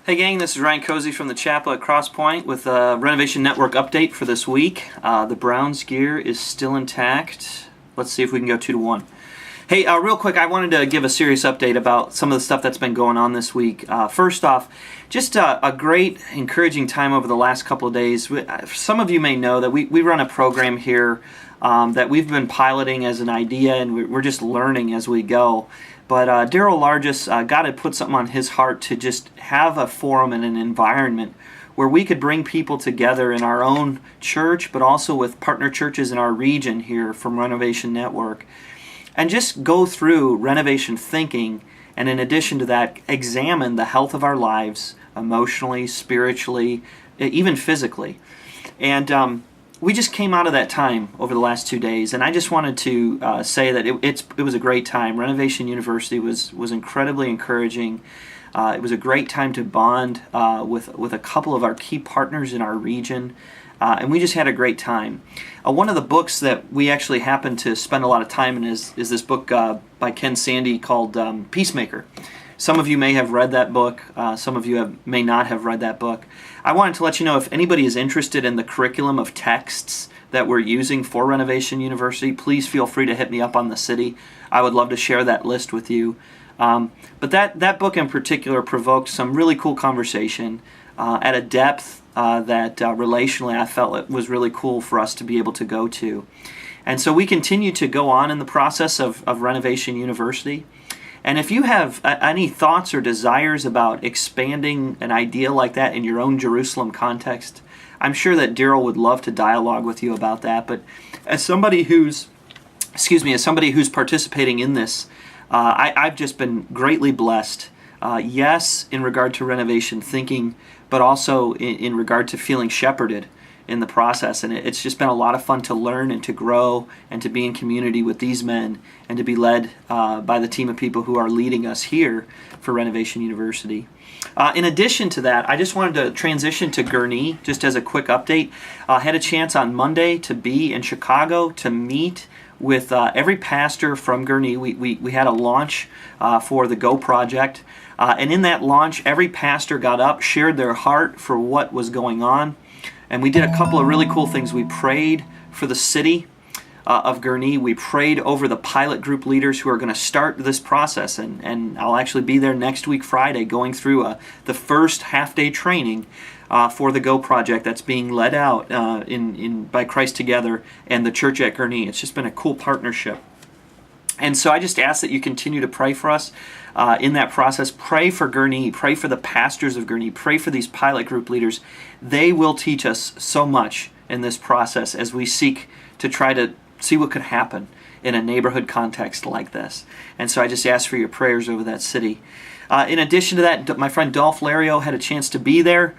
Hey gang, this is Ryan Cozy from the chapel at Cross Point with a Renovation Network update for this week. The Browns gear is still intact. Let's see if we can go 2-1. Hey, real quick, I wanted to give a serious update about some of the stuff that's been going on this week. First off, just a great, encouraging time over the last couple of days. Some of you may know that we run a program here that we've been piloting as an idea, and we're just learning as we go. But Daryl Largess, God had put something on his heart to just have a forum and an environment where we could bring people together in our own church, but also with partner churches in our region here from Renovation Network, and just go through renovation thinking, and in addition to that, examine the health of our lives emotionally, spiritually, even physically. And we just came out of that time over the last 2 days, and I just wanted to say that it was a great time. Renovation University was incredibly encouraging. It was a great time to bond with a couple of our key partners in our region, and we just had a great time. One of the books that we actually happened to spend a lot of time in is this book by Ken Sande called Peacemaker. Some of you may have read that book. Some of you may not have read that book. I wanted to let you know if anybody is interested in the curriculum of texts that we're using for Renovation University, please feel free to hit me up on the city. I would love to share that list with you. But that book in particular provoked some really cool conversation at a depth that relationally I felt it was really cool for us to be able to go to. And so we continue to go on in the process of Renovation University. And if you have any thoughts or desires about expanding an idea like that in your own Jerusalem context, I'm sure that Daryl would love to dialogue with you about that. But as somebody who's participating in this, I've just been greatly blessed. Yes, in regard to renovation thinking, but also in regard to feeling shepherded in the process. And it's just been a lot of fun to learn and to grow and to be in community with these men and to be led by the team of people who are leading us here for Renovation University. In addition to that, I just wanted to transition to Gurnee just as a quick update. I had a chance on Monday to be in Chicago to meet with every pastor from Gurnee. We had a launch for the Go Project. And in that launch, every pastor got up, shared their heart for what was going on. And we did a couple of really cool things. We prayed for the city of Gurnee. We prayed over the pilot group leaders who are going to start this process. And I'll actually be there next week, Friday, going through the first half-day training for the Go Project that's being led out by Christ Together and the church at Gurnee. It's just been a cool partnership. And so I just ask that you continue to pray for us in that process. Pray for Gurnee. Pray for the pastors of Gurnee. Pray for these pilot group leaders. They will teach us so much in this process as we seek to try to see what could happen in a neighborhood context like this. And so I just ask for your prayers over that city. In addition to that, my friend Dolph Lario had a chance to be there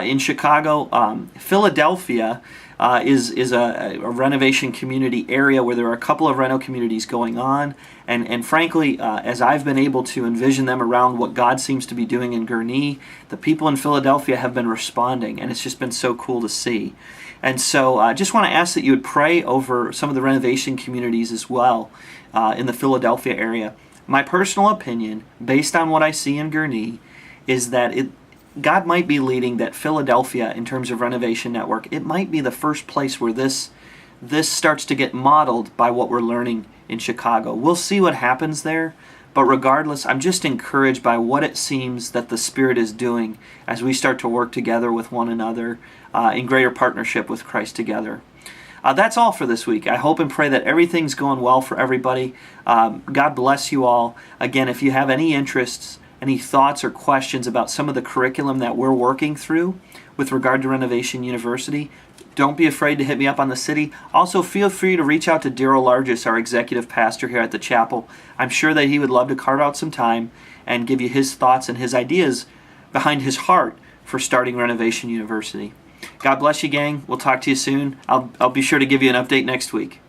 in Chicago. Philadelphia is a renovation community area where there are a couple of reno communities going on. And frankly, as I've been able to envision them around what God seems to be doing in Gurnee, the people in Philadelphia have been responding, and it's just been so cool to see. And so I just want to ask that you would pray over some of the renovation communities as well in the Philadelphia area. My personal opinion, based on what I see in Gurnee, is that God might be leading that Philadelphia, in terms of Renovation Network, it might be the first place where this starts to get modeled by what we're learning in Chicago. We'll see what happens there, but regardless, I'm just encouraged by what it seems that the Spirit is doing as we start to work together with one another in greater partnership with Christ Together. That's all for this week. I hope and pray that everything's going well for everybody. God bless you all. Again, if you have any interests, any thoughts or questions about some of the curriculum that we're working through with regard to Renovation University, don't be afraid to hit me up on the city. Also, feel free to reach out to Daryl Largess, our executive pastor here at the chapel. I'm sure that he would love to carve out some time and give you his thoughts and his ideas behind his heart for starting Renovation University. God bless you, gang. We'll talk to you soon. I'll be sure to give you an update next week.